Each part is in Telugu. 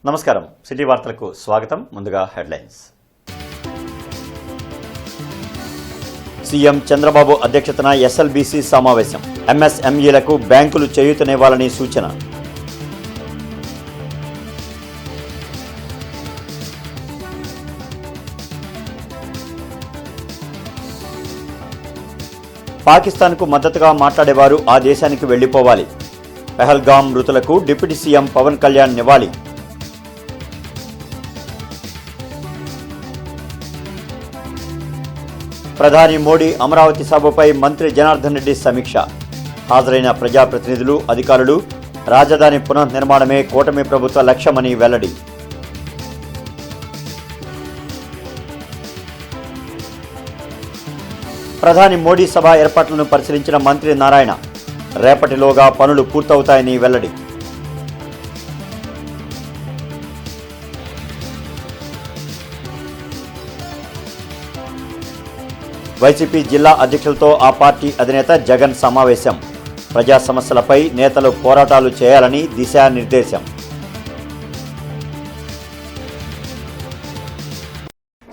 నమస్కారం, సిటీ వార్తలకు స్వాగతం. ముందుగా హెడ్లైన్స్. సీఎం చంద్రబాబు అధ్యక్షతన ఎస్ఎల్బీసీ సమావేశం. ఎంఎస్ఎంఈలకు బ్యాంకులు చేయూతనివ్వాలని సూచన. పాకిస్తాన్కు మద్దతుగా మాట్లాడేవారు ఆ దేశానికి వెళ్లిపోవాలి. పెహల్గాం మృతులకు డిప్యూటీ సీఎం పవన్ కళ్యాణ్ నివాళి. ప్రధాని మోడీ అమరావతి సభపై మంత్రి జనార్దన్ రెడ్డి సమీక్ష. హాజరైన ప్రజాప్రతినిధులు, అధికారులు రాజధాని పునర్నిర్మాణమే కూటమి ప్రభుత్వ లక్ష్యమని వెల్లడి. ప్రధాని మోడీ సభ ఏర్పాట్లను పరిశీలించిన మంత్రి నారాయణ. రేపటిలోగా పనులు పూర్తవుతాయని వెల్లడి. వైసీపీ జిల్లా అధ్యక్షులతో ఆ పార్టీ అధినేత జగన్ సమావేశం. ప్రజా సమస్యలపై నేతలు పోరాటాలు చేయాలని దిశానిర్దేశం.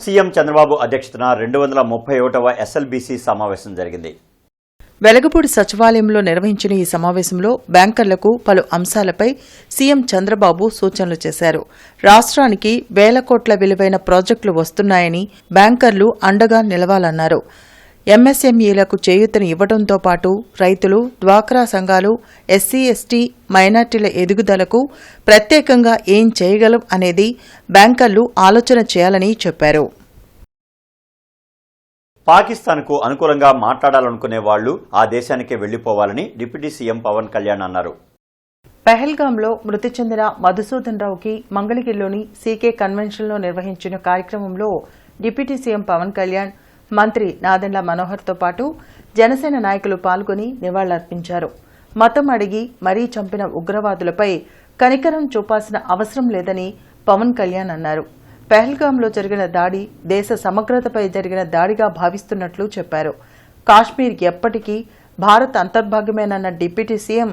సీఎం చంద్రబాబు అధ్యక్షతన 231వ ఎస్ఎల్బీసీ సమావేశం జరిగింది. వెలగపూడి సచివాలయంలో నిర్వహించిన ఈ సమావేశంలో బ్యాంకర్లకు పలు అంశాలపై సీఎం చంద్రబాబు సూచనలు చేశారు. రాష్ట్రానికి వేల కోట్ల విలువైన ప్రాజెక్టులు వస్తున్నాయని బ్యాంకర్లు అండగా నిలవాలన్నారు. ఎంఎస్ఎంఈలకు చేయూతను ఇవ్వడంతో పాటు రైతులు, డ్వాక్రా సంఘాలు, ఎస్సీ, ఎస్టీ, మైనార్టీల ఎదుగుదలకు ప్రత్యేకంగా ఏం చేయగలం అనేది బ్యాంకర్లు ఆలోచన చేయాలని చెప్పారు. పాకిస్తాన్కు అనుకూలంగా మాట్లాడాలనుకునే వాళ్లు ఆ దేశానికే వెళ్లిపోవాలని డిప్యూటీ సీఎం పవన్ కళ్యాణ్ అన్నారు. పెహల్గాంలో మృతి చెందిన మధుసూదన్ రావుకి మంగళగిరిలోని సీకే కన్వెన్షన్లో నిర్వహించిన కార్యక్రమంలో డిప్యూటీ సీఎం పవన్ కళ్యాణ్, మంత్రి నాదెండ్ల మనోహర్తో పాటు జనసేన నాయకులు పాల్గొని నివాళులర్పించారు. మతం అడిగి మరీ చంపిన ఉగ్రవాదులపై కనికరం చూపాల్సిన అవసరం లేదని పవన్ కళ్యాణ్ అన్నారు. పెహల్గాంలో జరిగిన దాడి దేశ సమగ్రతపై జరిగిన దాడిగా భావిస్తున్నట్లు చెప్పారు. కాశ్మీర్ ఎప్పటికీ భారత్ అంతర్భాగమేనన్న డిప్యూటీ సీఎం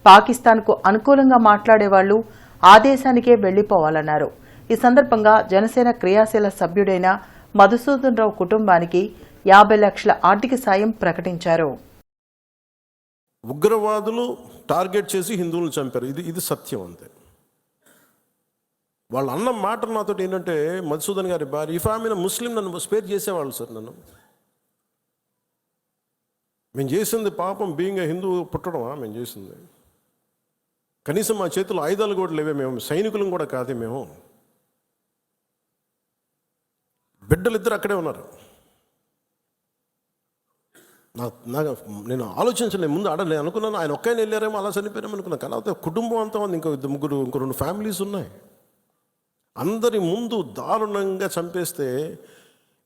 పాకిస్తాన్కు అనుకూలంగా మాట్లాడేవాళ్లు ఆ దేశానికే వెళ్లిపోవాలన్నారు. ఈ సందర్భంగా జనసేన క్రియాశీల సభ్యుడైన మధుసూదన్ రావు కుటుంబానికి 50 లక్షల ఆర్థిక సాయం ప్రకటించారు. ఉగ్రవాదులు టార్గెట్ చేసి హిందువులను చంపారు. ఇది సత్యం అంతే. వాళ్ళు అన్న మాట నాతో ఏంటంటే, మధుసూదన్ గారి భార్య, ఇఫ్ ఆమె ముస్లిం నన్ను స్పేర్ చేసేవాళ్ళు సార్. మేము చేసింది పాపం బీయింగ్ హిందూ పుట్టడమా మేము చేసింది? కనీసం మా చేతుల్లో ఆయుధాలు కూడా లేవే, మేము సైనికులం కూడా కాదే. మేము బిడ్డలిద్దరు అక్కడే ఉన్నారు. నేను ఆలోచించలేదు ముందు. నేను అనుకున్నాను ఆయన ఒక్కైనా వెళ్ళారేమో, అలా చనిపోయారేమో అనుకున్నాను. కానీ అయితే కుటుంబం అంతా ఉంది, ఇంకో ముగ్గురు, ఇంకో 2 ఫ్యామిలీస్ ఉన్నాయి. అందరి ముందు దారుణంగా చంపేస్తే,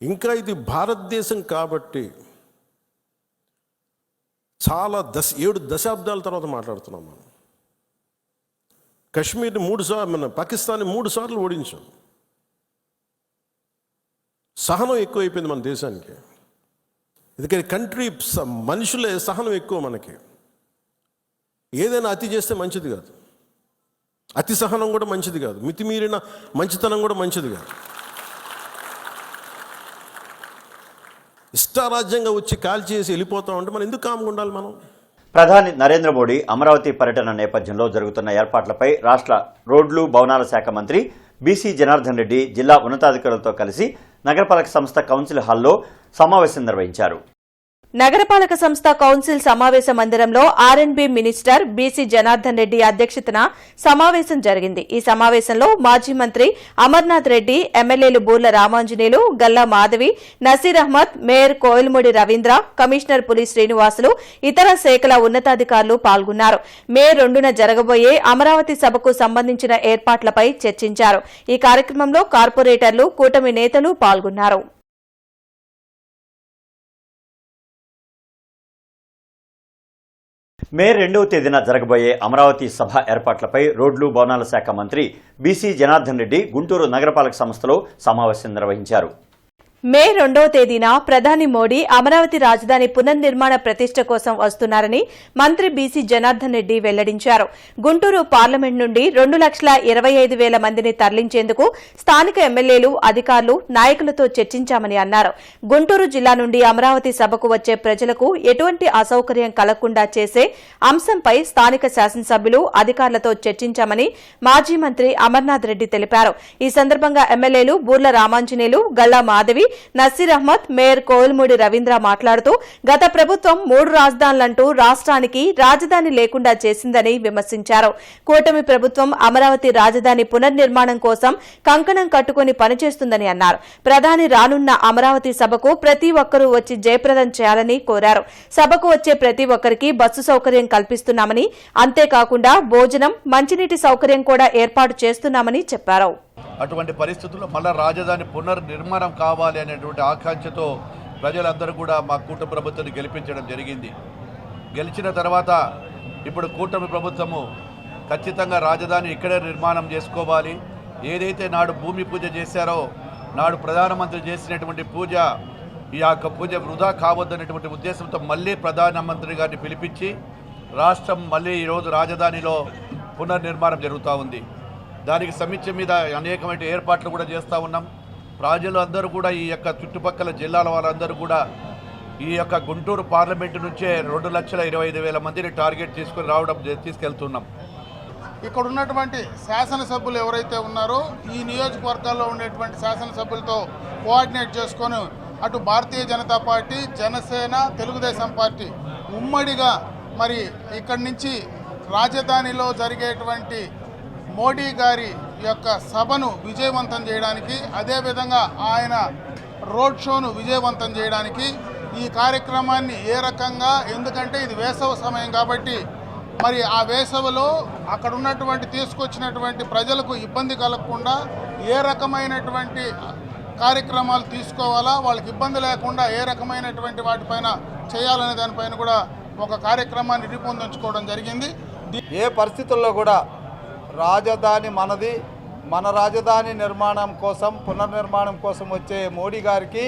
ఇంకా ఇది భారతదేశం కాబట్టి చాలా 7 దశాబ్దాల తర్వాత మాట్లాడుతున్నాం మనం. కశ్మీర్ని 3 సార్లు, మన పాకిస్తాన్ని 3 సార్లు ఓడించాం. సహనం ఎక్కువైపోయింది మన దేశానికి. ఎందుకంటే కంట్రీ మనుషులే సహనం ఎక్కువ మనకి. ఏదైనా అతి చేస్తే మంచిది కాదు, అతి సహనం కూడా మంచిది కాదు, మితిమీరిన మంచితనం కూడా మంచిది కాదు. ఇష్టారాజ్యంగా వచ్చి కాల్చేసి వెళ్ళిపోతా ఉంటే మనం ఎందుకు కామ్గా ఉండాలి? మనం ప్రధాని నరేంద్ర మోడీ అమరావతి పర్యటన నేపథ్యంలో జరుగుతున్న ఏర్పాట్లపై రాష్ట్ర రోడ్లు, భవనాల శాఖ మంత్రి బీసీ జనార్దన్ రెడ్డి జిల్లా ఉన్నతాధికారులతో కలిసి నగరపాలక సంస్థ కౌన్సిల్ హాల్లో సమావేశం నిర్వహించారు. నగరపాలక సంస్థ కౌన్సిల్ సమావేశ మందిరంలో R&B minister BC Janardhan Reddy అధ్యక్షతన సమావేశం జరిగింది. ఈ సమావేశంలో మాజీ మంత్రి అమర్నాథ్ రెడ్డి, ఎమ్మెల్యేలు బూర్ల రామాంజనేయులు, గల్లా మాధవి, నసీర్ అహ్మద్, మేయర్ కోయిల్ముడి రవీంద్ర, కమిషనర్ పులి శ్రీనివాసులు, ఇతర శాఖల ఉన్నతాధికారులు పాల్గొన్నారు. మే 2న జరగబోయే అమరావతి సభకు సంబంధించిన ఏర్పాట్లపై చర్చించారు. ఈ కార్యక్రమంలో కార్పొరేటర్లు, కూటమి నేతలు పాల్గొన్నారు. మే 2వ తేదీన జరగబోయే అమరావతి సభ ఏర్పాట్లపై రోడ్లు, భవనాల శాఖ మంత్రి బీసీ జనార్దన్ రెడ్డి గుంటూరు నగరపాలక సంస్థలో సమావేశం నిర్వహించారు. మే 2వ తేదీన ప్రధాని మోడీ అమరావతి రాజధాని పునర్నిర్మాణ ప్రతిష్ట కోసం వస్తున్నారని మంత్రి బీసీ జనార్దన్ రెడ్డి వెల్లడించారు. గుంటూరు పార్లమెంట్ నుండి 2,25,000 మందిని తరలించేందుకు స్థానిక ఎమ్మెల్యేలు, అధికారులు, నాయకులతో చర్చించామని అన్నారు. గుంటూరు జిల్లా నుండి అమరావతి సభకు వచ్చే ప్రజలకు ఎటువంటి అసౌకర్యం కలగకుండా చేసే అంశంపై స్థానిక శాసనసభ్యులు, అధికారులతో చర్చించామని మాజీ మంత్రి అమర్నాథ్ రెడ్డి తెలిపారు. ఈ సందర్భంగా ఎమ్మెల్యేలు బూర్ల రామాంజనేయులు, గల్లా మాధవి, నసీర్ అహ్మద్, మేయర్ కోవెలమూడి రవీంద్ర మాట్లాడుతూ గత ప్రభుత్వం 3 రాజధానులంటూ రాష్ట్రానికి రాజధాని లేకుండా చేసిందని విమర్శించారు. కూటమి ప్రభుత్వం అమరావతి రాజధాని పునర్నిర్మాణం కోసం కంకణం కట్టుకుని పనిచేస్తుందని అన్నారు. ప్రధాని రానున్న అమరావతి సభకు ప్రతి ఒక్కరూ వచ్చి జయప్రదం చేయాలని కోరారు. సభకు వచ్చే ప్రతి ఒక్కరికి బస్సు సౌకర్యం కల్పిస్తున్నామని, అంతేకాకుండా భోజనం, మంచినీటి సౌకర్యం కూడా ఏర్పాటు చేస్తున్నామని చెప్పారు. అటువంటి పరిస్థితుల్లో మళ్ళా రాజధాని పునర్నిర్మాణం కావాలి అనేటువంటి ఆకాంక్షతో ప్రజలందరూ కూడా మా కూటమి ప్రభుత్వాన్ని గెలిపించడం జరిగింది. గెలిచిన తర్వాత ఇప్పుడు కూటమి ప్రభుత్వము ఖచ్చితంగా రాజధాని ఇక్కడే నిర్మాణం చేసుకోవాలి. ఏదైతే నాడు భూమి పూజ చేశారో, నాడు ప్రధానమంత్రి చేసినటువంటి పూజ, ఈ యొక్క పూజ వృధా కావద్దనేటువంటి ఉద్దేశంతో మళ్ళీ ప్రధానమంత్రి గారిని పిలిపించి రాష్ట్రం మళ్ళీ ఈరోజు రాజధానిలో పునర్నిర్మాణం జరుగుతూ ఉంది. దానికి సమీక్ష మీద అనేకమైన ఏర్పాట్లు కూడా చేస్తూ ఉన్నాం. ప్రజలు అందరూ కూడా ఈ యొక్క చుట్టుపక్కల జిల్లాల వాళ్ళందరూ కూడా ఈ యొక్క గుంటూరు పార్లమెంటు నుంచే 2,25,000 మందిని టార్గెట్ తీసుకుని తీసుకెళ్తున్నాం. ఇక్కడ ఉన్నటువంటి శాసనసభ్యులు ఎవరైతే ఉన్నారో ఈ నియోజకవర్గాల్లో ఉండేటువంటి శాసనసభ్యులతో కోఆర్డినేట్ చేసుకొని అటు భారతీయ జనతా పార్టీ, జనసేన, తెలుగుదేశం పార్టీ ఉమ్మడిగా మరి ఇక్కడి నుంచి రాజధానిలో జరిగేటువంటి మోడీ గారి యొక్క సభను విజయవంతం చేయడానికి, అదేవిధంగా ఆయన రోడ్ షోను విజయవంతం చేయడానికి ఈ కార్యక్రమాన్ని ఏ రకంగా, ఎందుకంటే ఇది వేసవ సమయం కాబట్టి మరి ఆ వేసవిలో అక్కడ ఉన్నటువంటి తీసుకొచ్చినటువంటి ప్రజలకు ఇబ్బంది కలగకుండా ఏ రకమైనటువంటి కార్యక్రమాలు తీసుకోవాలా, వాళ్ళకి ఇబ్బంది లేకుండా ఏ రకమైనటువంటి వాటిపైన చేయాలనే దానిపైన కూడా ఒక కార్యక్రమాన్ని రూపొందించుకోవడం జరిగింది. ఏ పరిస్థితుల్లో కూడా రాజధాని మనది, మన రాజధాని నిర్మాణం కోసం, పునర్నిర్మాణం కోసం వచ్చే మోడీ గారికి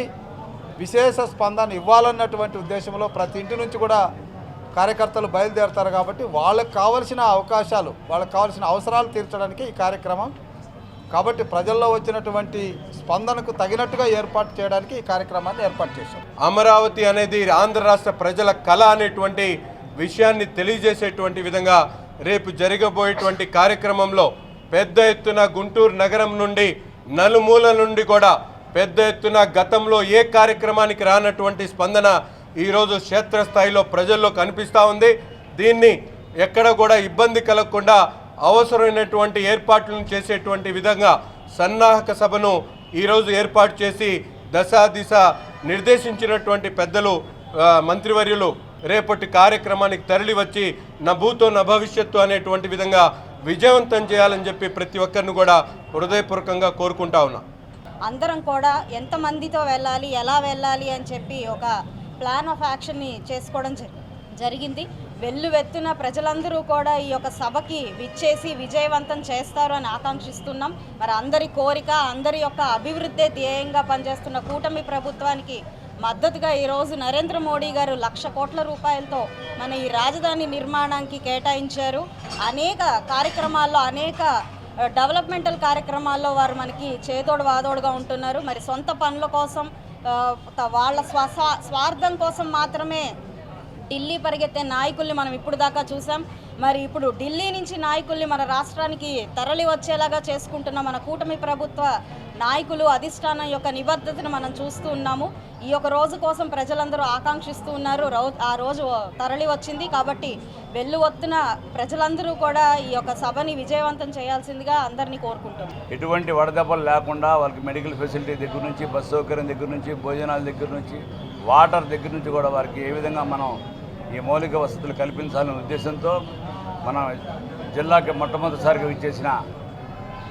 విశేష స్పందన ఇవ్వాలన్నటువంటి ఉద్దేశంలో ప్రతి ఇంటి నుంచి కూడా కార్యకర్తలు బయలుదేరుతారు. కాబట్టి వాళ్ళకి కావలసిన అవకాశాలు, వాళ్ళకి కావాల్సిన అవసరాలు తీర్చడానికి ఈ కార్యక్రమం. కాబట్టి ప్రజల్లో వచ్చినటువంటి స్పందనకు తగినట్టుగా ఏర్పాటు చేయడానికి ఈ కార్యక్రమాన్ని ఏర్పాటు చేశాం. అమరావతి అనేది ఆంధ్ర రాష్ట్ర ప్రజల కళ అనేటువంటి విషయాన్ని తెలియజేసేటువంటి విధంగా రేపు జరగబోయేటువంటి కార్యక్రమంలో పెద్ద ఎత్తున గుంటూరు నగరం నుండి, నలుమూల నుండి కూడా పెద్ద ఎత్తున గతంలో ఏ కార్యక్రమానికి రానటువంటి స్పందన ఈరోజు క్షేత్రస్థాయిలో ప్రజల్లో కనిపిస్తూ ఉంది. దీన్ని ఎక్కడ కూడా ఇబ్బంది కలగకుండా అవసరమైనటువంటి ఏర్పాట్లను చేసేటువంటి విధంగా సన్నాహక సభను ఈరోజు ఏర్పాటు చేసి దశ నిర్దేశించినటువంటి పెద్దలు, మంత్రివర్యులు రేపటి కార్యక్రమానికి తరలి వచ్చి నా భూతో నా భవిష్యత్తు అనేటువంటి విధంగా విజయవంతం చేయాలని చెప్పి ప్రతి ఒక్కరిని కూడా హృదయపూర్వకంగా కోరుకుంటా ఉన్నా. అందరం కూడా ఎంతమందితో వెళ్ళాలి, ఎలా వెళ్ళాలి అని చెప్పి ఒక ప్లాన్ ఆఫ్ యాక్షన్ని చేసుకోవడం జరిగింది. వెల్లువెత్తున ప్రజలందరూ కూడా ఈ యొక్క సభకి విచ్చేసి విజయవంతం చేస్తారు అని ఆకాంక్షిస్తున్నాం. మరి అందరి కోరిక, అందరి యొక్క అభివృద్ధి ధ్యేయంగా పనిచేస్తున్న కూటమి ప్రభుత్వానికి మద్దతుగా ఈరోజు నరేంద్ర మోడీ గారు 1,00,000 కోట్ల రూపాయలతో మన ఈ రాజధాని నిర్మాణానికి కేటాయించారు. అనేక కార్యక్రమాల్లో, అనేక డెవలప్మెంటల్ కార్యక్రమాల్లో వారు మనకి చేదోడు వాదోడుగా ఉంటున్నారు. మరి సొంత పనుల కోసం, వాళ్ళ స్వార్థం కోసం మాత్రమే ఢిల్లీ పరిగెత్తే నాయకుల్ని మనం ఇప్పుడు దాకా చూసాం. మరి ఇప్పుడు ఢిల్లీ నుంచి నాయకుల్ని మన రాష్ట్రానికి తరలి వచ్చేలాగా చేసుకుంటున్న మన కూటమి ప్రభుత్వ నాయకులు, అధిష్టానం యొక్క నిబద్ధతను మనం చూస్తూ ఉన్నాము. ఈ యొక్క రోజు కోసం ప్రజలందరూ ఆకాంక్షిస్తూ ఉన్నారు. ఆ రోజు తరలి వచ్చింది కాబట్టి వెల్లువెత్తున ప్రజలందరూ కూడా ఈ యొక్క సభని విజయవంతం చేయాల్సిందిగా అందరినీ కోరుకుంటున్నాం. ఎటువంటి వడదెబ్బలు లేకుండా వాళ్ళకి మెడికల్ ఫెసిలిటీ దగ్గర నుంచి, బస్ సౌకర్యం దగ్గర నుంచి, భోజనాల దగ్గర నుంచి, వాటర్ దగ్గర నుంచి కూడా వారికి ఏ విధంగా మనం ఈ మౌలిక వసతులు కల్పించాలనే ఉద్దేశంతో మన జిల్లాకి మొట్టమొదటిసారిగా విచ్చేసిన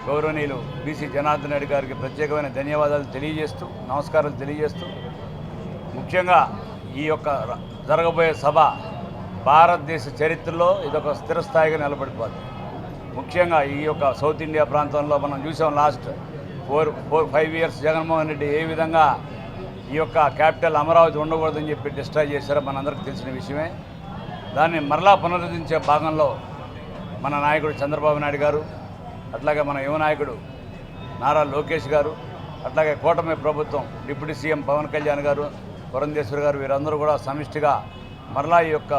గౌరవనీయులు బీసీ జనార్దన్ రెడ్డి గారికి ప్రత్యేకమైన ధన్యవాదాలు తెలియజేస్తూ, నమస్కారాలు తెలియజేస్తూ, ముఖ్యంగా ఈ యొక్క జరగబోయే సభ భారతదేశ చరిత్రలో ఇదొక స్థిరస్థాయిగా నిలబడిపోతుంది. ముఖ్యంగా ఈ యొక్క సౌత్ ఇండియా ప్రాంతంలో మనం చూసాం లాస్ట్ 4-5 ఇయర్స్ జగన్మోహన్ రెడ్డి ఏ విధంగా ఈ యొక్క క్యాపిటల్ అమరావతి ఉండకూడదని చెప్పి డిస్ట్రాయ్ చేశారో మనందరికీ తెలిసిన విషయమే. దాన్ని మరలా పునరుద్ధరించే భాగంలో మన నాయకుడు చంద్రబాబు నాయుడు గారు, అట్లాగే మన యువ నాయకుడు నారా లోకేష్ గారు, అట్లాగే కూటమి ప్రభుత్వం డిప్యూటీ సీఎం పవన్ కళ్యాణ్ గారు, పురంధేశ్వరి గారు వీరందరూ కూడా సమిష్టిగా మరలా ఈ యొక్క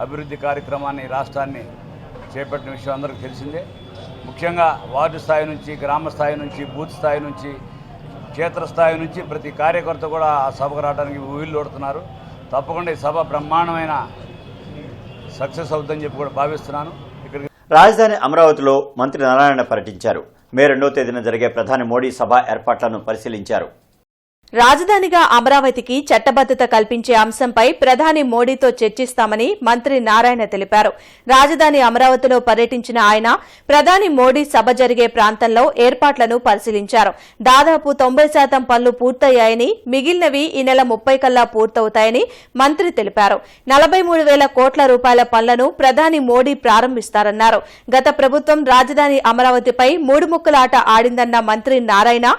అభివృద్ధి కార్యక్రమాన్ని రాష్ట్రాన్ని చేపట్టిన విషయం అందరికీ తెలిసిందే. ముఖ్యంగా వార్డు స్థాయి నుంచి, గ్రామ స్థాయి నుంచి, బూత్ స్థాయి నుంచి, క్షేత్రస్థాయి నుంచి ప్రతి కార్యకర్త కూడా ఆ సభకు రావడానికి ఊహిల్లోడుతున్నారు. తప్పకుండా ఈ సభ బ్రహ్మాండమైన సక్సెస్ అవుతుందని చెప్పి కూడా భావిస్తున్నాను. ఇక్కడికి రాజధాని అమరావతిలో మంత్రి నారాయణ పర్యటించారు. మే 2వ తేదీన జరిగే ప్రధాని మోడీ సభ ఏర్పాట్లను పరిశీలించారు. రాజధానిగా అమరావతికి చట్టబద్దత కల్పించే అంశంపై ప్రధాని మోడీతో చర్చిస్తామని మంత్రి నారాయణ తెలిపారు. రాజధాని అమరావతిలో పర్యటించిన ఆయన ప్రధాని మోడీ సభ జరిగే ప్రాంతంలో ఏర్పాట్లను పరిశీలించారు. దాదాపు 90% పనులు పూర్తయ్యాయని, మిగిలినవి ఈ నెల 30 కల్లా పూర్తవుతాయని మంత్రి తెలిపారు. 43,000 కోట్ల రూపాయల పనులను ప్రధాని మోడీ ప్రారంభిస్తారన్నారు. గత ప్రభుత్వం రాజధాని అమరావతిపై 3 ముక్కల ఆట ఆడిందన్న మంత్రి నారాయణ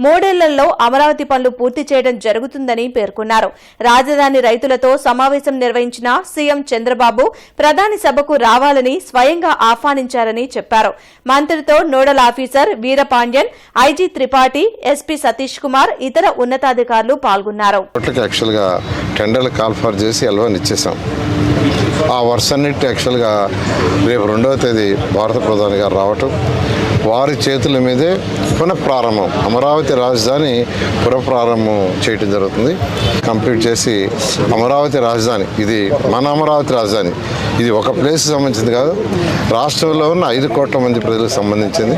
3 ఏళ్లలో అమరావతి పనులు పూర్తి చేయడం జరుగుతుందని పేర్కొన్నారు. రాజధాని రైతులతో సమావేశం నిర్వహించిన సీఎం చంద్రబాబు ప్రధాని సభకు రావాలని స్వయంగా ఆహ్వానించారని చెప్పారు. మంత్రితో nodal officer Veerapandian, IG Tripathi, SP Satish Kumar, ఇతర ఉన్నతాధికారులు పాల్గొన్నారు. యాక్చువల్గా టెండర్లు కాల్ఫర్ చేసి ఎల్వన్ ఇచ్చేసాం. ఆ వర్షన్నిటి యాక్చువల్గా రేపు 2వ తేదీ భారత ప్రధాని గారు రావటం, వారి చేతుల మీదే పునఃప్రారంభం అమరావతి రాజధాని పునఃప్రారంభం చేయడం జరుగుతుంది. కంప్లీట్ చేసి అమరావతి రాజధాని, ఇది మన అమరావతి రాజధాని, ఇది ఒక ప్లేస్ సంబంధించింది కాదు, రాష్ట్రంలో ఉన్న 5 కోట్ల మంది ప్రజలకు సంబంధించింది.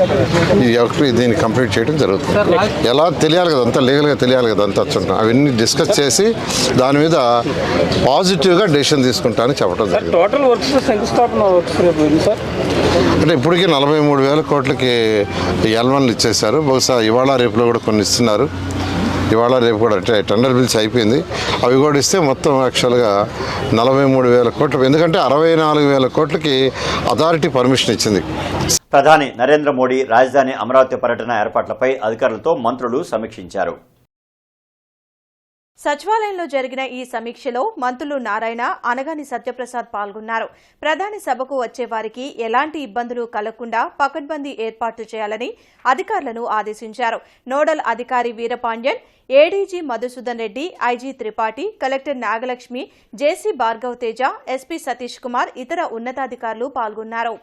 దీన్ని కంప్లీట్ చేయడం జరుగుతుంది. ఎలా తెలియాలి కదా, అంతా లీగల్గా తెలియాలి కదా, అంతా వచ్చుంటాం. అవన్నీ డిస్కస్ చేసి దాని మీద పాజిటివ్గా డెసిషన్ తీసుకుంటానని చెప్పడం జరిగింది. అంటే ఇప్పటికీ 43,000 కోట్లకి ఎల్వన్లు ఇచ్చేశారు. బహుశా ఇవాళ రేపులో కూడా కొన్ని ఇస్తున్నారు. ఇవాళ రేపు కూడా టెండర్ బిల్స్ అయిపోయింది, అవి కూడా ఇస్తే మొత్తం యాక్చువల్గా 43,000 కోట్లు. ఎందుకంటే 64,000 కోట్లకి అథారిటీ పర్మిషన్ ఇచ్చింది. ప్రధాని నరేంద్ర మోడీ రాజధాని అమరావతి పర్యటన ఏర్పాట్లపై అధికారులతో మంత్రులు సమీక్షించారు. సచివాలయంలో జరిగిన ఈ సమీక్షలో మంత్రులు నారాయణ, అనగాని సత్యప్రసాద్ పాల్గొన్నారు. ప్రధాని సభకు వచ్చే వారికి ఎలాంటి ఇబ్బందులు కలగకుండా పకడ్బందీ ఏర్పాట్లు చేయాలని అధికారులను ఆదేశించారు. నోడల్ అధికారి Veerapandian, ADG Madhusudan Reddy, IG Tripathi, collector Nagalakshmi, JC Bhargav Teja, SP Satish Kumar, ఇతర ఉన్నతాధికారులు పాల్గొన్నారు.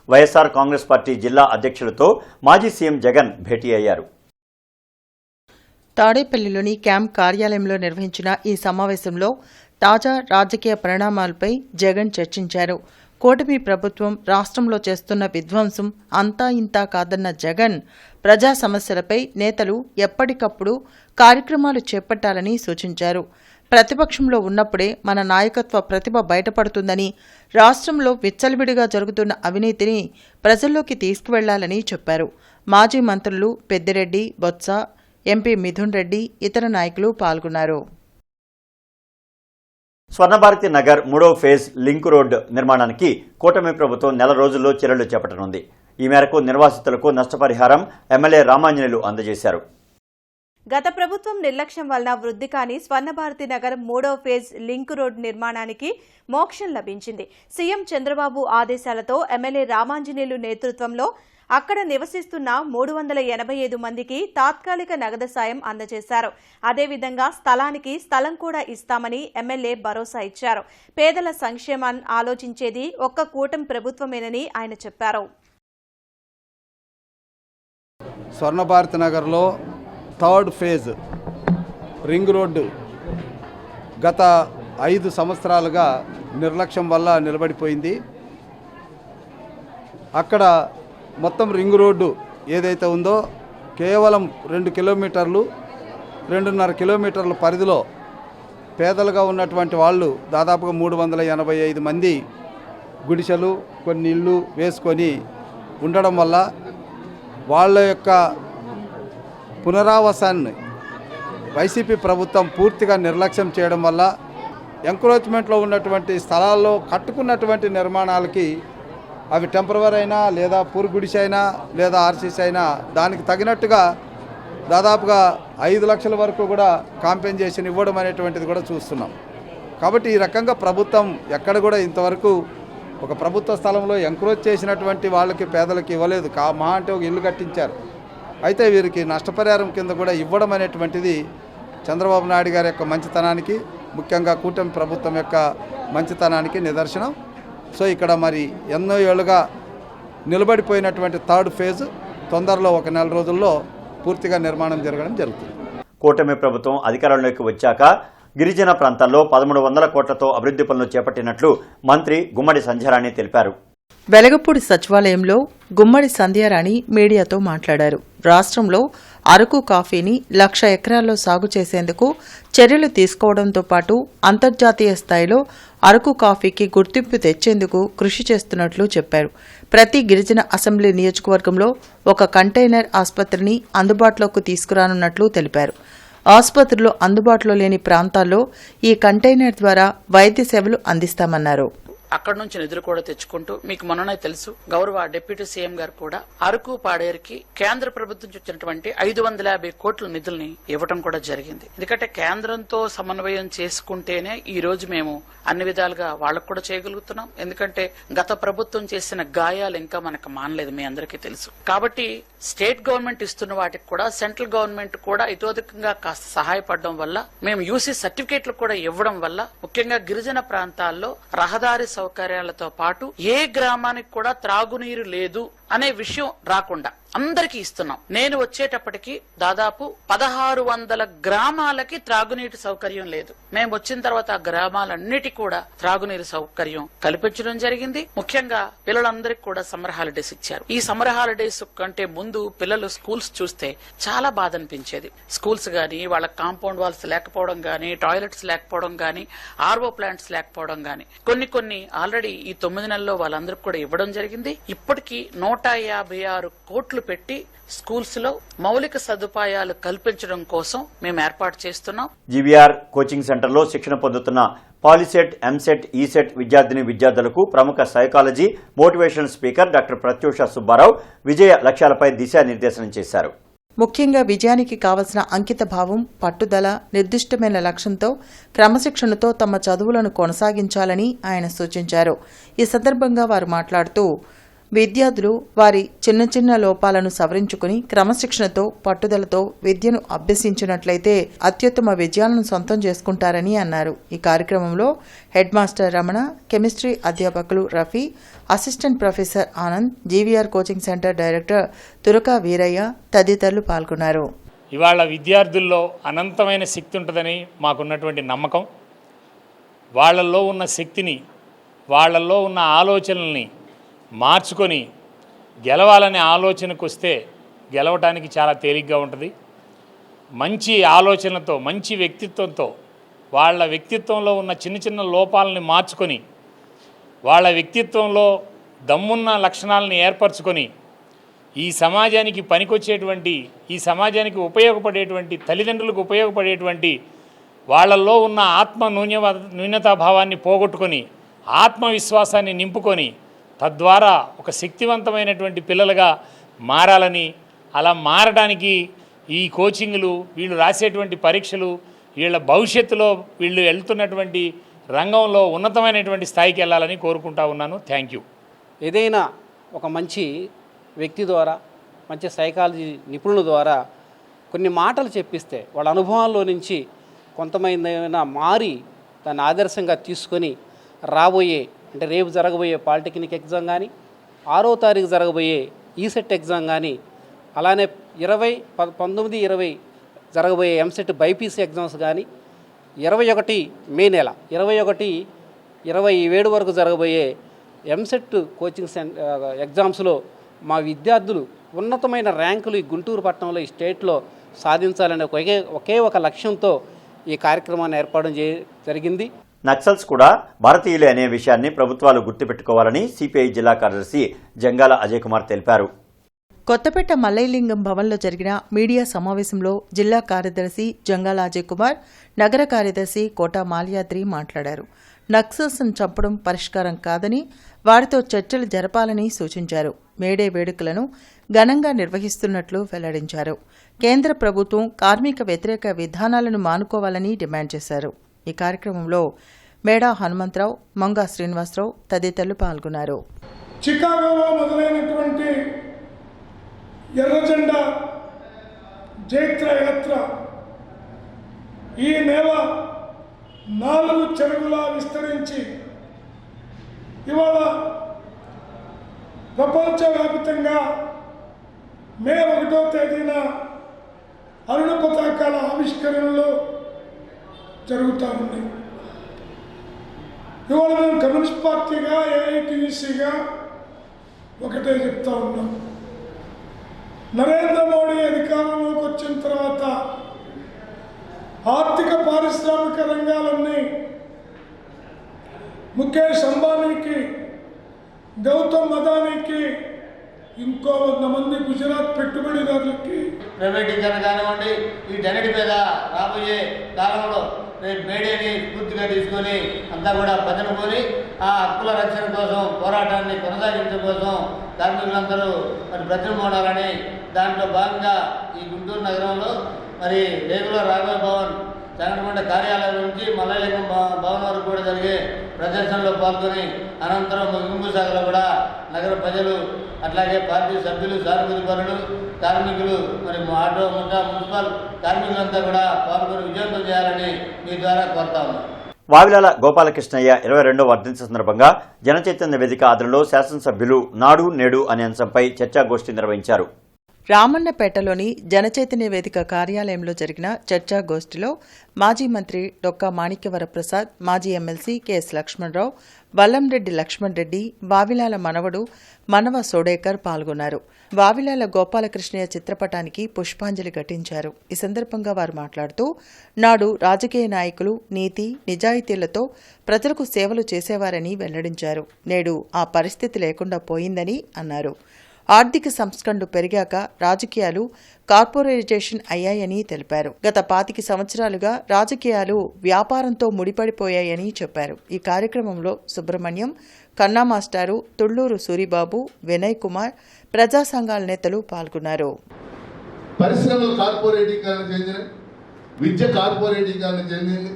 వైఎస్ఆర్ కాంగ్రెస్ పార్టీ జిల్లా అధ్యక్షులతో మాజీ సీఎం జగన్ భేటీ అయ్యారు. తాడేపల్లిలోని క్యాంప్ కార్యాలయంలో నిర్వహించిన ఈ సమావేశంలో తాజా రాజకీయ పరిణామాలపై జగన్ చర్చించారు. కూటమి ప్రభుత్వం రాష్ట్రంలో చేస్తున్న విధ్వంసం అంతా ఇంతా కాదన్న జగన్ ప్రజా సమస్యలపై నేతలు ఎప్పటికప్పుడు కార్యక్రమాలు చేపట్టాలని సూచించారు. ప్రతిపక్షంలో ఉన్నప్పుడే మన నాయకత్వ ప్రతిభ బయటపడుతుందని, రాష్ట్రంలో విచ్చలవిడిగా జరుగుతున్న అవినీతిని ప్రజల్లోకి తీసుకువెళ్లాలని చెప్పారు. మాజీ మంత్రులు పెద్దిరెడ్డి, బొత్స, ఎంపీ మిథున్ రెడ్డి, ఇతర నాయకులు పాల్గొన్నారు. స్వర్ణభారతి నగర్ 3వ ఫేజ్ లింక్ రోడ్ నిర్మాణానికి కూటమి ప్రభుత్వం నెల రోజుల్లో చర్యలు చేపట్టనుంది. ఈ మేరకు నిర్వాసితులకు నష్టపరిహారం ఎమ్మెల్యే రామాంజనేయులు అందజేశారు. గత ప్రభుత్వం నిర్లక్ష్యం వలన వృద్ధి కాని స్వర్ణభారతి నగర్ 3వ ఫేజ్ లింక్ రోడ్ నిర్మాణానికి మోక్షం లభించింది. సీఎం చంద్రబాబు ఆదేశాలతో ఎమ్మెల్యే రామాంజనేయులు నేతృత్వంలో అక్కడ నివసిస్తున్న 385 మందికి తాత్కాలిక నగదు సాయం అందజేశారు. అదేవిధంగా స్థలానికి స్థలం కూడా ఇస్తామని ఎమ్మెల్యే భరోసా ఇచ్చారు. పేదల సంక్షేమాన్ని ఆలోచించేది ఒక్క కూటమి ప్రభుత్వమేనని ఆయన చెప్పారు. స్వర్ణభారతి నగర్లో 3rd ఫేజ్ రింగ్ రోడ్డు గత 5 సంవత్సరాలుగా నిర్లక్ష్యం వల్ల నిలబడిపోయింది. అక్కడ మొత్తం రింగ్ రోడ్డు ఏదైతే ఉందో కేవలం 2 కిలోమీటర్లు, 2.5 కిలోమీటర్ల పరిధిలో పేదలుగా ఉన్నటువంటి వాళ్ళు దాదాపుగా 385 మంది గుడిసెలు, కొన్ని ఇళ్ళు వేసుకొని ఉండడం వల్ల వాళ్ళ యొక్క పునరావాసాన్ని వైసీపీ ప్రభుత్వం పూర్తిగా నిర్లక్ష్యం చేయడం వల్ల ఎంక్రోచ్మెంట్లో ఉన్నటువంటి స్థలాల్లో కట్టుకున్నటువంటి నిర్మాణాలకి అవి టెంపరవరీ అయినా లేదా పూర్ గుడిసె అయినా లేదా ఆర్సీసీ అయినా దానికి తగినట్టుగా దాదాపుగా 5 లక్షల వరకు కూడా కాంపెన్సేషన్ ఇవ్వడం అనేటువంటిది కూడా చూస్తున్నాం. కాబట్టి ఈ రకంగా ప్రభుత్వం ఎక్కడ కూడా ఇంతవరకు ఒక ప్రభుత్వ స్థలంలో ఎంక్రోచ్ చేసినటువంటి వాళ్ళకి పేదలకు ఇవ్వలేదు. మహా అంటే ఒక ఇల్లు కట్టించారు. అయితే వీరికి నష్టపరిహారం కింద కూడా ఇవ్వడం అనేటువంటిది చంద్రబాబు నాయుడు గారి యొక్క మంచితనానికి, ముఖ్యంగా కూటమి ప్రభుత్వం యొక్క మంచితనానికి నిదర్శనం. సో ఇక్కడ మరి ఎన్నో ఏళ్ళుగా నిలబడిపోయినటువంటి 3rd ఫేజ్ తొందరలో ఒక నెల రోజుల్లో పూర్తిగా నిర్మాణం జరగడం జరుగుతుంది. కూటమి ప్రభుత్వం అధికారంలోకి వచ్చాక గిరిజన ప్రాంతాల్లో 1100 కోట్లతో అభివృద్ధి పనులు చేపట్టినట్లు మంత్రి గుమ్మడి సంధ్యారాణి తెలిపారు. వెలగపూడి సచివాలయంలో గుమ్మడి సంధ్యారాణి మీడియాతో మాట్లాడారు. రాష్ట్రంలో అరకు కాఫీని 1,00,000 ఎకరాల్లో సాగు చేసేందుకు చర్యలు తీసుకోవడంతో పాటు అంతర్జాతీయ స్థాయిలో అరకు కాఫీకి గుర్తింపు తెచ్చేందుకు కృషి చేస్తున్నట్లు చెప్పారు. ప్రతి గిరిజన అసెంబ్లీ నియోజకవర్గంలో ఒక కంటైనర్ ఆసుపత్రిని అందుబాటులోకి తీసుకురానున్నట్లు తెలిపారు. ఆసుపత్రులు అందుబాటులో లేని ప్రాంతాల్లో ఈ కంటైనర్ ద్వారా వైద్య సేవలు అందిస్తామన్నారు. అక్కడి నుంచి నిధులు కూడా తెచ్చుకుంటూ మీకు మొన్ననే తెలుసు గౌరవ డిప్యూటీ సీఎం గారు కూడా అరకు పాడేరుకి కేంద్ర ప్రభుత్వం ఇచ్చినటువంటి 550 కోట్ల నిధుల్ని ఇవ్వడం కూడా జరిగింది. ఎందుకంటే కేంద్రంతో సమన్వయం చేసుకుంటేనే ఈ రోజు మేము అన్ని విధాలుగా వాళ్ళకు కూడా చేయగలుగుతున్నాం. ఎందుకంటే గత ప్రభుత్వం చేసిన గాయాలు ఇంకా మనకు మానలేదు, మీ అందరికీ తెలుసు. కాబట్టి స్టేట్ గవర్నమెంట్ ఇస్తున్న వాటికి కూడా సెంట్రల్ గవర్నమెంట్ కూడా ఇతోధికంగా కాస్త సహాయపడడం వల్ల మేము యూసీ సర్టిఫికేట్లు కూడా ఇవ్వడం వల్ల ముఖ్యంగా గిరిజన ప్రాంతాల్లో రహదారి సౌకర్యాలతో పాటు ఏ గ్రామానికి కూడా త్రాగునీరు లేదు అనే విషయం రాకుండా అందరికీ ఇస్తున్నాం. నేను వచ్చేటప్పటికి దాదాపు 1600 గ్రామాలకి త్రాగునీటి సౌకర్యం లేదు. మేము వచ్చిన తర్వాత ఆ గ్రామాలన్నిటి కూడా త్రాగునీరు సౌకర్యం కల్పించడం జరిగింది. ముఖ్యంగా పిల్లలందరికీ కూడా సమ్మర్ హాలిడేస్ ఇచ్చారు. ఈ సమ్మర్ హాలిడేస్ కంటే ముందు పిల్లలు స్కూల్స్ చూస్తే చాలా బాధ అనిపించేది. స్కూల్స్ గానీ, వాళ్ళ కాంపౌండ్ వాల్స్ లేకపోవడం గానీ, టాయిలెట్స్ లేకపోవడం గానీ, ఆర్ఓ ప్లాంట్స్ లేకపోవడం గానీ కొన్ని ఆల్రెడీ ఈ 9 నెలల్లో వాళ్ళందరికీ కూడా ఇవ్వడం జరిగింది. ఇప్పటికీ 156 కోట్లు పెట్టి స్కూల్స్ లో మౌలిక సదుపాయాలు కల్పించడం కోసం మేము ఏర్పాటు చేస్తున్నాం. జీవీఆర్ కోచింగ్ సెంటర్లో శిక్షణ పొందుతున్న పాలిసెట్, ఎంసెట్, ఈసెట్ విద్యార్థులకు ప్రముఖ psychology motivation speaker doctor Pratyusha Subbarao విజయ లక్ష్యాలపై దిశానిర్దేశనం చేశారు. ముఖ్యంగా విజయానికి కావలసిన అంకిత భావం, పట్టుదల, నిర్దిష్టమైన లక్ష్యంతో క్రమశిక్షణతో తమ చదువులను కొనసాగించాలని ఆయన సూచించారు. ఈ సందర్భంగా వారు మాట్లాడుతూ విద్యార్థులు వారి చిన్న లోపాలను సవరించుకుని క్రమశిక్షణతో, పట్టుదలతో విద్యను అభ్యసించినట్లయితే అత్యుత్తమ విజయాలను సొంతం చేసుకుంటారని అన్నారు. ఈ కార్యక్రమంలో హెడ్ మాస్టర్ రమణ, కెమిస్ట్రీ అధ్యాపకులు Rafi, assistant professor Anand, GVR coaching centre director Turaka Veeraiah తదితరులు పాల్గొన్నారు. ఇవాళ విద్యార్థుల్లో అనంతమైన శక్తి ఉంటుందని మాకున్నటువంటి నమ్మకం. వాళ్ళల్లో ఉన్న శక్తిని, వాళ్ళల్లో ఉన్న ఆలోచనల్ని మార్చుకొని గెలవాలనే ఆలోచనకు వస్తే గెలవటానికి చాలా తేలిగ్గా ఉంటుంది. మంచి ఆలోచనతో, మంచి వ్యక్తిత్వంతో, వాళ్ళ వ్యక్తిత్వంలో ఉన్న చిన్న లోపాలని మార్చుకొని వాళ్ళ వ్యక్తిత్వంలో దమ్మున్న లక్షణాలను ఏర్పరచుకొని ఈ సమాజానికి పనికొచ్చేటువంటి, ఈ సమాజానికి ఉపయోగపడేటువంటి, తల్లిదండ్రులకు ఉపయోగపడేటువంటి వాళ్ళల్లో ఉన్న న్యూనతాభావాన్ని పోగొట్టుకొని ఆత్మవిశ్వాసాన్ని నింపుకొని తద్వారా ఒక శక్తివంతమైనటువంటి పిల్లలుగా మారాలని, అలా మారడానికి ఈ కోచింగ్లు, వీళ్ళు రాసేటువంటి పరీక్షలు, వీళ్ళ భవిష్యత్తులో వీళ్ళు వెళ్తున్నటువంటి రంగంలో ఉన్నతమైనటువంటి స్థాయికి వెళ్ళాలని కోరుకుంటా ఉన్నాను. Thank you. ఏదైనా ఒక మంచి వ్యక్తి ద్వారా, మంచి సైకాలజీ నిపుణుల ద్వారా కొన్ని మాటలు చెప్పిస్తే వాళ్ళ అనుభవాల్లో నుంచి కొంతమంది మారి దాన్ని ఆదర్శంగా తీసుకొని రాబోయే, అంటే రేపు జరగబోయే పాలిటెక్నిక్ ఎగ్జామ్ కానీ, 6వ తారీఖు జరగబోయే ఈసెట్ ఎగ్జామ్ కానీ, అలానే 19, 20 జరగబోయే ఎంసెట్ బైపీసీ ఎగ్జామ్స్ కానీ, 21 మే నెల 21, 27 వరకు జరగబోయే ఎంసెట్ కోచింగ్ ఎగ్జామ్స్లో మా విద్యార్థులు ఉన్నతమైన ర్యాంకులు ఈ గుంటూరు పట్టణంలో, ఈ స్టేట్లో సాధించాలనే ఒకే ఒక లక్ష్యంతో ఈ కార్యక్రమాన్ని ఏర్పాటు జరిగింది. నక్సల్స్ కూడా భారతీయులే అనే విషయాన్ని ప్రభుత్వాలు గుర్తుపెట్టుకోవాలని సిపిఐ జిల్లా కార్యదర్శి జంగాల అజయ్ కుమార్ తెలిపారు. కొత్తపేట మల్లయ్యలింగం భవన్లో జరిగిన మీడియా సమావేశంలో జిల్లా కార్యదర్శి జంగాల అజయ్ కుమార్, నగర కార్యదర్శి కోటా మాల్యాద్రి మాట్లాడారు. నక్సల్స్ను చంపడం పరిష్కారం కాదని, వారితో చర్చలు జరపాలని సూచించారు. మేడే వేడుకలను ఘనంగా నిర్వహిస్తున్నట్లు వెల్లడించారు. కేంద్ర ప్రభుత్వం కార్మిక వ్యతిరేక విధానాలను మానుకోవాలని డిమాండ్ చేశారు. ఈ కార్యక్రమంలో మేడా హనుమంతరావు, మంగా శ్రీనివాసరావు తదితరులు పాల్గొన్నారు. చికాగోలో మొదలైనటువంటి ఎర్రజెండా జైత్రయాత్ర ఈ నెల 4 చెరుగులా విస్తరించి ఇవాళ ప్రపంచవ్యాప్తంగా మే 1వ తేదీన అరుణ పతాకాల ఆవిష్కరణలు జరుగుతూ ఉన్నాయి. ఇవాళ మేము కమ్యూనిస్ట్ పార్టీగా, ఏఐటీయూసీగా ఒకటే చెప్తా ఉన్నాం. నరేంద్ర మోడీ అధికారంలోకి వచ్చిన తర్వాత ఆర్థిక పారిశ్రామిక రంగాలన్నీ ముఖేష్ అంబానీకి, గౌతమ్ అదానీకి, ఇంకో 100 మంది గుజరాత్ పెట్టుబడిదారులకి ప్రైవేటీకరణ కానివ్వండి, వీటన్నిటి మీద రాబోయే కాలంలో మేడేని పూర్తిగా తీసుకొని అంతా కూడా భజన పోని ఆ హక్కుల రక్షణ కోసం పోరాటాన్ని కొనసాగించడం కోసం కార్మికులందరూ మరి బ్రతిమలాడాలని దాంట్లో భాగంగా ఈ గుంటూరు నగరంలో మరి రేగుల రాఘవ భవన్ జగన్మండ కార్యాలయం నుంచి మల్లయ్యలింగం భవన్ వరకు కూడా జరిగే ప్రదర్శనలో పాల్గొని అనంతరం ముగింపు శాఖలో కూడా నగర ప్రజలు, అట్లాగే పార్టీ సభ్యులు, సానుభూతి పరులు, కార్మికులు, మరి ఆటో మున్సిపల్ కార్మికులంతా కూడా పాల్గొని విజయవంతం చేయాలని మీ ద్వారా కోరుతా ఉన్నాం. వావిలాల గోపాలకృష్ణయ్య 22వ వర్ధంతి సందర్భంగా జనచైతన్య వేదిక ఆధ్వర్యంలో శాసనసభ్యులు నాడు నేడు అనే అంశంపై చర్చాగోష్ఠి నిర్వహించారు. రామన్నపేటలోని జనచైతన్య వేదిక కార్యాలయంలో జరిగిన చర్చాగోష్ఠిలో మాజీ మంత్రి డొక్కా మాణిక్యవరప్రసాద్, మాజీ ఎమ్మెల్సీ కెఎస్ లక్ష్మణరావు, వల్లంరెడ్డి లక్ష్మణ్ రెడ్డి, వావిలాల మనవడు మనవ సోడేకర్ పాల్గొన్నారు. వావిలాల గోపాలకృష్ణయ్య చిత్రపటానికి పుష్పాంజలి ఘటించారు. ఈ సందర్భంగా వారు మాట్లాడుతూ, నాడు రాజకీయ నాయకులు నీతి, నిజాయితీలతో ప్రజలకు సేవలు చేసేవారని వెల్లడించారు. నేడు ఆ పరిస్థితి లేకుండా పోయిందని అన్నారు. ఆర్థిక సంస్కరణలు పెరిగాక రాజకీయాలు కార్పొరేటైజేషన్ అయ్యాయని తెలిపారు. గత 25 సంవత్సరాలుగా రాజకీయాలు వ్యాపారంతో ముడిపడిపోయాయని చెప్పారు. ఈ కార్యక్రమంలో సుబ్రహ్మణ్యం, కన్నా మాస్టారు, తుళ్లూరు సూరిబాబు, వినయ్ కుమార్, ప్రజా సంఘాల నేతలు పాల్గొన్నారు. పరిశ్రమలు కార్పొరేటీకరణ చెందిన, విద్య కార్పొరేటీకరణ చెందింది,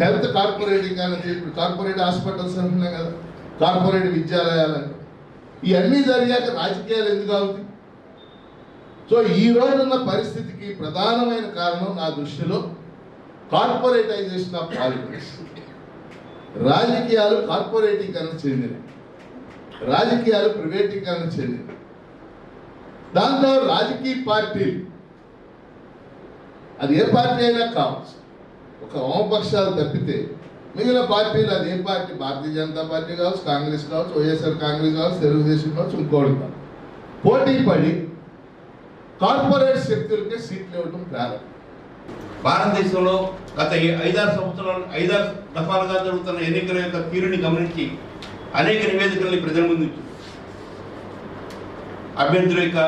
హెల్త్ కార్పొరేటీకరణ చెంది, కార్పొరేట్ హాస్పిటల్స్ అంటున్నాం కదా, కార్పొరేట్ విద్యాలయాలని ఇవన్నీ జరిగాక రాజకీయాలు ఎందుకు అవుతాయి? సో ఈ రోజున్న పరిస్థితికి ప్రధానమైన కారణం నా దృష్టిలో కార్పొరేటైజేషన్ ఆఫ్ పాలిటిక్స్. రాజకీయాలు కార్పొరేటీకరణ చెందినవి, రాజకీయాలు ప్రైవేటీకరణ చెందినవి. దాంతో రాజకీయ పార్టీలు, అది ఏ పార్టీ అయినా కావచ్చు, ఒక వామపక్షాలు తప్పితే మిగిలిన పార్టీలు, అది ఏ పార్టీ, భారతీయ జనతా పార్టీ కావచ్చు, కాంగ్రెస్ కావచ్చు, వైఎస్ఆర్ కాంగ్రెస్ కావచ్చు, తెలుగుదేశం కావచ్చు, ఇంకోటి కావచ్చు, పోటీ పడి కార్పొరేట్ శక్తులకే సీట్లు ఇవ్వడం ప్రారంభం. భారతదేశంలో గత 5-6 దఫాలుగా జరుగుతున్న ఎన్నికల యొక్క తీరుని గమనించి అనేక నివేదికల్ని ప్రజల ముందు అభ్యర్థుల యొక్క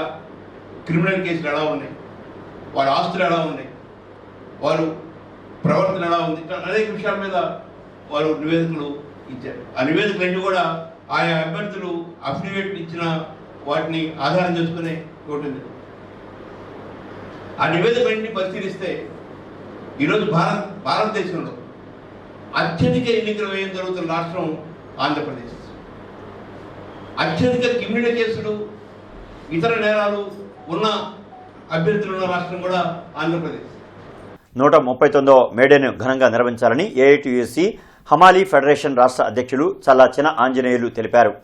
క్రిమినల్ కేసులు ఎలా ఉన్నాయి, వారి ఆస్తులు ఎలా ఉన్నాయి, వారు ప్రవర్తన ఎలా ఉంది, అనేక విషయాల మీద వారు నివేదికలు ఇచ్చారు. ఆ నివేదికలన్నీ కూడా ఆయా అభ్యర్థులు అఫిడవిట్ ఇచ్చిన వాటిని ఆధారం చేసుకునే ఇవ్వటం. ఆ నివేదికలన్నీ పరిశీలిస్తే ఈరోజు భారతదేశంలో అత్యధిక ఎన్నికల వ్యయం జరుగుతున్న రాష్ట్రం ఆంధ్రప్రదేశ్. అత్యధిక క్రిమినల్ కేసులు, ఇతర నేరాలు ఉన్న అభ్యర్థులు ఉన్న రాష్ట్రం కూడా ఆంధ్రప్రదేశ్. 139వ మేడేను ఘనంగా నిర్వహించాలని ఏఐటీయూసీ హమాలీ ఫెడరేషన్ రాష్ట్ర అధ్యక్షులు చల్లా చిన ఆంజనేయులు తెలిపారు.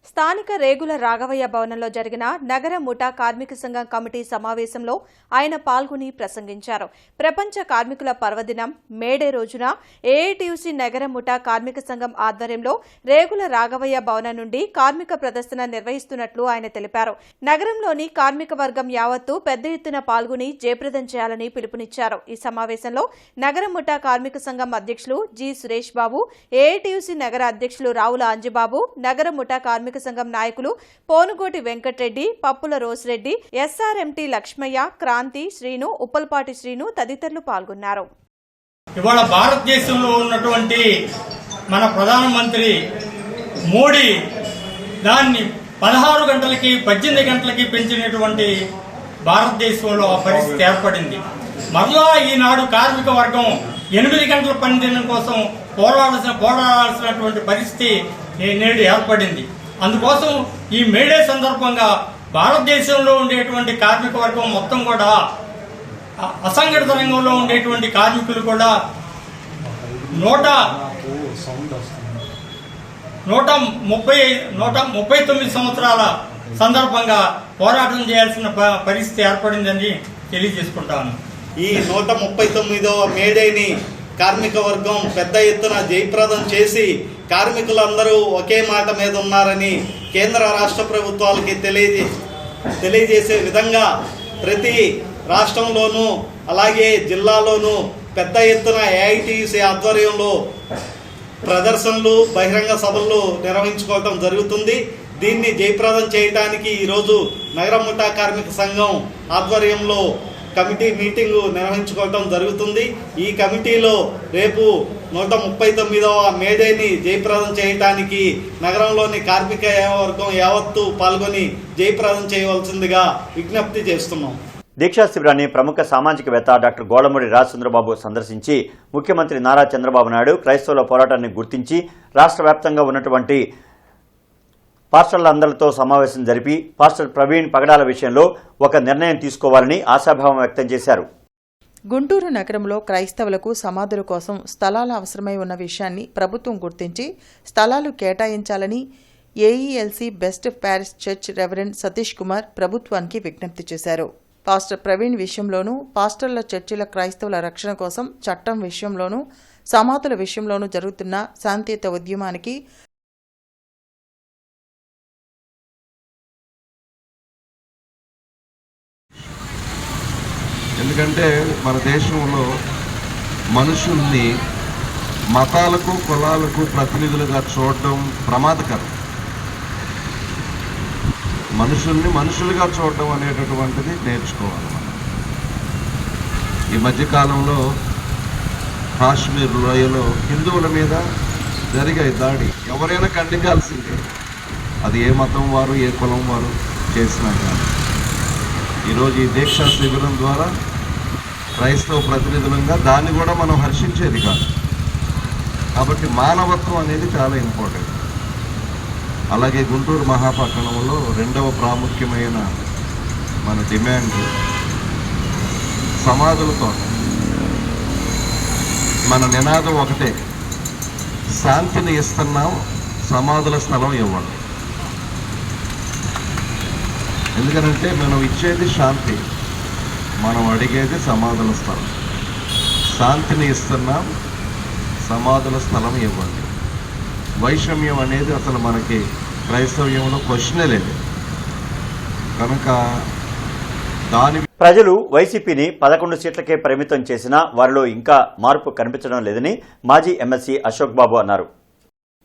స్థానిక రేగుల రాఘవయ్య భవనంలో జరిగిన నగర ముఠా కార్మిక సంఘం కమిటీ సమావేశంలో ఆయన పాల్గొని ప్రసంగించారు. ప్రపంచ కార్మికుల పర్వదినం మేడే రోజున ఏఐటీయూసీ నగర ముఠా కార్మిక సంఘం ఆధ్వర్యంలో రేగుల రాఘవయ్య భవనం నుండి కార్మిక ప్రదర్శన నిర్వహిస్తున్నట్లు ఆయన తెలిపారు. నగరంలోని కార్మిక వర్గం యావత్తు పెద్ద ఎత్తున పాల్గొని జయప్రదం చేయాలని పిలుపునిచ్చారు. ఈ సమావేశంలో నగర ముఠా కార్మిక సంఘం అధ్యక్షులు జి సురేష్ బాబు, ఏఐటీయూసీ నగర అధ్యక్షులు రావుల అంజబాబు, నగర ముఠా కార్మిక కార్మిక సంఘం నాయకులు పోనుగోటి వెంకటరెడ్డి, పప్పుల రోసిరెడ్డి, ఎస్ఆర్ఎంటీ లక్ష్మయ్య, క్రాంతి, శ్రీను, ఉప్పల్పాటి శ్రీను తదితరులు పాల్గొన్నారు. ఇవాళ భారతదేశంలో ఉన్నటువంటి మన ప్రధానమంత్రి మోడీ దాన్ని 16 గంటలకి 18 గంటలకి పెంచినటువంటి భారతదేశంలో ఆ పరిస్థితి ఏర్పడింది. మరలా ఈనాడు కార్మిక వర్గం 8 గంటల పనిదినం కోసం పోరాడాల్సినటువంటి పరిస్థితి నేడు ఏర్పడింది. అందుకోసం ఈ మేడే సందర్భంగా భారతదేశంలో ఉండేటువంటి కార్మిక వర్గం మొత్తం కూడా అసంఘటిత రంగంలో ఉండేటువంటి కార్మికులు కూడా 139 సంవత్సరాల సందర్భంగా పోరాటం చేయాల్సిన పరిస్థితి ఏర్పడిందని తెలియజేసుకుంటాను. ఈ 139వ మేడేని కార్మిక వర్గం పెద్ద ఎత్తున జయప్రదం చేసి కార్మికులందరూ ఒకే మాట మీద ఉన్నారని కేంద్ర రాష్ట్ర ప్రభుత్వాలకి తెలియజేసే విధంగా ప్రతి రాష్ట్రంలోనూ అలాగే జిల్లాలోనూ పెద్ద ఎత్తున ఏఐటీసీ ఆధ్వర్యంలో ప్రదర్శనలు, బహిరంగ సభలు నిర్వహించుకోవడం జరుగుతుంది. దీన్ని జయప్రదం చేయడానికి ఈరోజు నగర ముఠా కార్మిక సంఘం ఆధ్వర్యంలో కమిటీ మీటింగు నిర్వహించుకోవడం జరుగుతుంది. ఈ కమిటీలో రేపు 139వ మేడేని జయప్రదం చేయడానికి నగరంలోని కార్మిక వర్గం యావత్తు పాల్గొని జయప్రదం చేయవలసిందిగా విజ్ఞప్తి చేస్తున్నాం. దీక్షా శిబిరాన్ని ప్రముఖ సామాజికవేత్త డాక్టర్ గోళమూడి రాజచంద్రబాబు సందర్శించి ముఖ్యమంత్రి నారా చంద్రబాబు నాయుడు క్రైస్తవుల పోరాటాన్ని గుర్తించి రాష్ట్ర వ్యాప్తంగా ఉన్నటువంటి పాస్టర్లందరితో సమావేశం జరిపి పాస్టర్ ప్రవీణ్ పగడాల విషయంలో ఒక నిర్ణయం తీసుకోవాలని ఆశాభావం వ్యక్తం చేశారు. గుంటూరు నగరంలో క్రైస్తవులకు సమాధుల కోసం స్థలాలు అవసరమై ఉన్న విషయాన్ని ప్రభుత్వం గుర్తించి స్థలాలు కేటాయించాలని AELC best Paris church reverend Satish Kumar ప్రభుత్వానికి విజ్ఞప్తి చేశారు. పాస్టర్ ప్రవీణ్ విషయంలోనూ, పాస్టర్ల చర్చిల క్రైస్తవుల రక్షణ కోసం చట్టం విషయంలోనూ, సమాధుల విషయంలోనూ జరుగుతున్న శాంతియుత ఉద్యమానికి ఎందుకంటే మన దేశంలో మనుషుల్ని మతాలకు, కులాలకు ప్రతినిధులుగా చూడడం ప్రమాదకరం. మనుషుల్ని మనుషులుగా చూడడం అనేటటువంటిది నేర్చుకోవాలి. ఈ మధ్యకాలంలో కాశ్మీర్ లోయలో హిందువుల మీద జరిగే దాడి ఎవరైనా ఖండించాల్సిందే. అది ఏ మతం వారు, ఏ కులం వారు చేసినా కానీ. ఈరోజు ఈ దీక్షా శిబిరం ద్వారా క్రైస్తవ ప్రతినిధులంగా దాన్ని కూడా మనం హర్షించేది కాదు. కాబట్టి మానవత్వం అనేది చాలా ఇంపార్టెంట్. అలాగే గుంటూరు మహాపట్టణంలో రెండవ ప్రాముఖ్యమైన మన డిమాండ్ సమాధులతో. మన నినాదం ఒకటే, శాంతిని ఇస్తున్నాం, సమాధుల స్థలం ఇవ్వండి. ఎందుకనంటే మనం ఇచ్చేది శాంతి, మనం అడిగేది సమాధుల స్థలం. శాంతిని ఇస్తున్నాం, సమాధుల స్థలం ఇవ్వండి. వైషమ్యం అనేది అసలు మనకి క్రైస్తవ్యంలో క్వశ్చనే లేదు. కనుక దాని ప్రజలు వైసీపీని 11 సీట్లకే పరిమితం చేసినా వారిలో ఇంకా మార్పు కనిపించడం లేదని మాజీ ఎమ్మెల్సీ అశోక్ బాబు అన్నారు.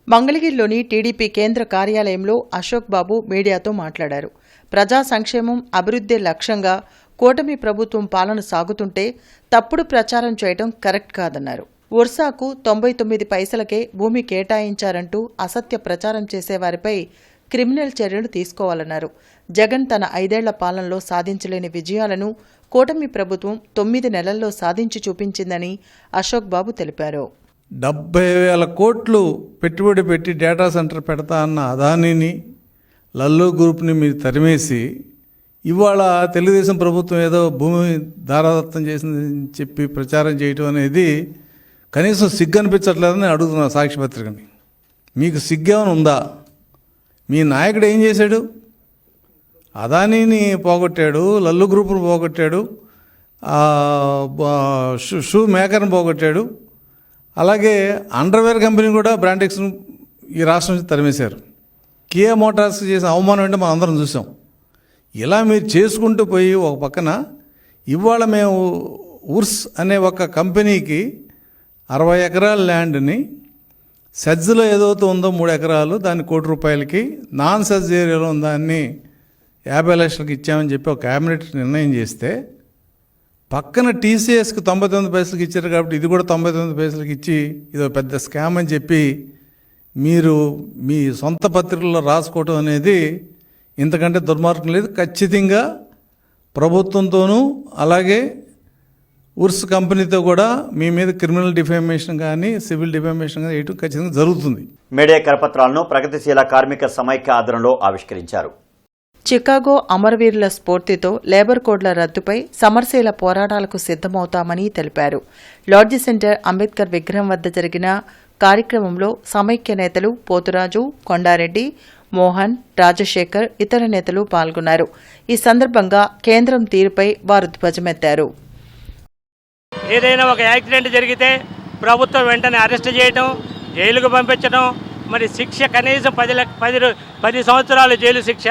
మంగళగిరిలోని టీడీపీ కేంద్ర కార్యాలయంలో అశోక్ బాబు మీడియాతో మాట్లాడారు. ప్రజా సంక్షేమం, అభివృద్ధి లక్ష్యంగా కూటమి ప్రభుత్వం పాలన సాగుతుంటే తప్పుడు ప్రచారం చేయడం కరెక్ట్ కాదన్నారు. ఉర్సాకు 99 పైసలకే భూమి కేటాయించారంటూ అసత్య ప్రచారం చేసేవారిపై క్రిమినల్ చర్యలు తీసుకోవాలన్నారు. జగన్ తన 5 ఏళ్ల పాలనలో సాధించలేని విజయాలను కూటమి ప్రభుత్వం 9 నెలల్లో సాధించి చూపించిందని అశోక్ బాబు తెలిపారు. 70,000 కోట్లు పెట్టుబడి పెట్టి డేటా సెంటర్ పెడతా అన్న అదానీని, లల్లు గ్రూప్ని మీరు తరిమేసి ఇవాళ తెలుగుదేశం ప్రభుత్వం ఏదో భూమి దారాదత్తం చేసిందని చెప్పి ప్రచారం చేయటం అనేది కనీసం సిగ్గు అనిపించట్లేదని అడుగుతున్నా సాక్షిపత్రికని. మీకు సిగ్గేమైనా ఉందా? మీ నాయకుడు ఏం చేశాడు? అదానీని పోగొట్టాడు, లల్లు గ్రూపును పోగొట్టాడు, షూ మేకర్ని పోగొట్టాడు. అలాగే అండర్వేర్ కంపెనీ కూడా బ్రాండెక్స్ను ఈ రాష్ట్రం నుంచి తరిమేశారు. కియా మోటార్స్కి చేసిన అవమానం అంటే మనం అందరం చూసాం. ఇలా మీరు చేసుకుంటూ పోయి ఒక పక్కన ఇవాళ మేము ఉర్స్ అనే ఒక కంపెనీకి 60 ఎకరాల ల్యాండ్ని సెజ్లో ఏదైతే ఉందో 3 ఎకరాలు దాన్ని ₹1,00,00,000కి, నాన్ సెజ్ ఏరియాలో ఉన్న దాన్ని 50 లక్షలకు ఇచ్చామని చెప్పి ఒక క్యాబినెట్ నిర్ణయం చేస్తే, పక్కన టీసీఎస్కి 99 పైసలకి ఇచ్చారు కాబట్టి ఇది కూడా 99 పైసలకి ఇచ్చి ఇదో పెద్ద స్కామ్ అని చెప్పి మీరు మీ సొంత పత్రికల్లో రాసుకోవటం అనేది ఇంతకంటే దుర్మార్గం లేదు. ఖచ్చితంగా ప్రభుత్వంతోనూ అలాగే ఉర్స్ కంపెనీతో కూడా మీ మీద క్రిమినల్ డిఫామేషన్ కానీ సివిల్ డిఫామేషన్ కానీ వేయటం ఖచ్చితంగా జరుగుతుంది. మేడే కరపత్రాలను ప్రగతిశీల కార్మిక సమైక్య ఆధ్వర్యంలో ఆవిష్కరించారు. చికాగో అమరవీరుల స్ఫూర్తితో లేబర్ కోడ్ల రద్దుపై సమరశీల పోరాటాలకు సిద్ధమవుతామని తెలిపారు. లాడ్జి సెంటర్ అంబేద్కర్ విగ్రహం వద్ద జరిగిన కార్యక్రమంలో సమైక్య నేతలు పోతురాజు, కొండారెడ్డి, మోహన్, రాజశేఖర్, ఇతర నేతలు పాల్గొన్నారు. ఈ సందర్భంగా కేంద్రం తీరుపై వారు ధ్వజమెత్తారు. ఏదైనా ఒక యాక్సిడెంట్ జరిగితే ప్రభుత్వం వెంటనే అరెస్ట్ చేయటం, జైలుకు పంపించడం, మరి శిక్ష కనీసం 10 సంవత్సరాలు జైలు శిక్ష,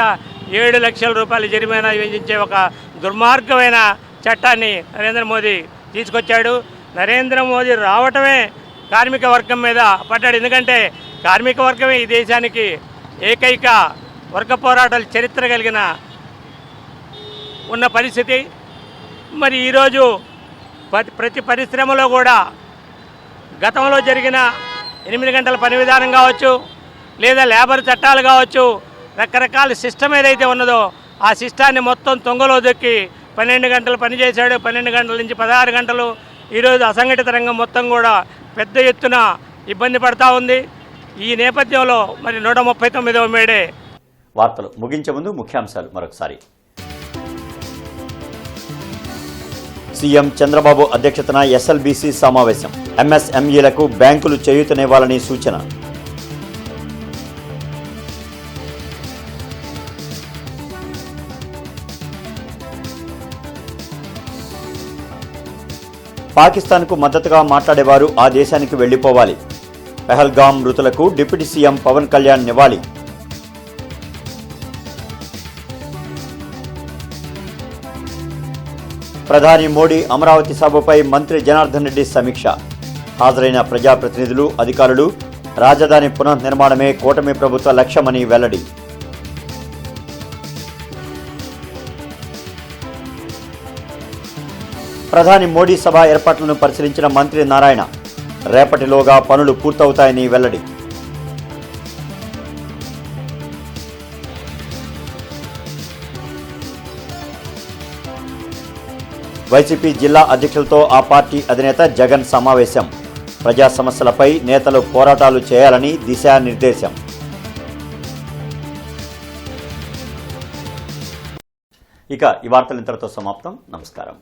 7 లక్షల రూపాయల జరిమానా విధించే ఒక దుర్మార్గమైన చట్టాన్ని నరేంద్ర మోదీ తీసుకొచ్చాడు. నరేంద్ర మోదీ రావటమే కార్మిక వర్గం మీద పడ్డాడు. ఎందుకంటే కార్మిక వర్గమే ఈ దేశానికి ఏకైక వర్గ పోరాటాల చరిత్ర కలిగిన ఉన్న పరిస్థితి. మరి ఈరోజు ప్రతి పరిశ్రమలో కూడా గతంలో జరిగిన 8 గంటల పని విధానం కావచ్చు, లేదా లేబర్ చట్టాలు కావచ్చు, రకరకాల సిస్టమ్ ఏదైతే ఉన్నదో ఆ సిస్టాన్ని మొత్తం తొంగలో దొక్కి 12 గంటలు పనిచేశాడు. 12 గంటల నుంచి 16 గంటలు. ఈరోజు అసంఘటిత రంగం మొత్తం కూడా పెద్ద ఎత్తున ఇబ్బంది పడతా ఉంది. ఈ నేపథ్యంలో మరి 139వ మేడే. వార్తలు ముగించే ముందు ముఖ్యాంశాలు మరొకసారి. సీఎం చంద్రబాబు అధ్యక్షతన ఎస్ఎల్బీసీ సమావేశం. ఎంఎస్ఎంఈలకు బ్యాంకులు చేయూతనివ్వాలని సూచన. పాకిస్తాన్కు మద్దతుగా మాట్లాడేవారు ఆ దేశానికి వెళ్లిపోవాలి. పెహల్గాం మృతులకు డిప్యూటీ సీఎం పవన్ కళ్యాణ్ నివాళి. ప్రధాని మోడీ అమరావతి సభపై మంత్రి జనార్దన్ రెడ్డి సమీక్ష. హాజరైన ప్రజాప్రతినిధులు, అధికారులు రాజధాని పునర్నిర్మాణమే కూటమి ప్రభుత్వ లక్ష్యమని వెల్లడి. ప్రధాని మోడీ సభ ఏర్పాట్లను పరిశీలించిన మంత్రి నారాయణ. రేపటిలోగా పనులు పూర్తవుతాయని వెల్లడి. వైసీపీ జిల్లా అధ్యక్షులతో ఆ పార్టీ అధినేత జగన్ సమావేశం. ప్రజా సమస్యలపై నేతలు పోరాటాలు చేయాలని దిశానిర్దేశం. ఇక ఈ వార్తలు ఇంతటితో సమాప్తం. నమస్కారం.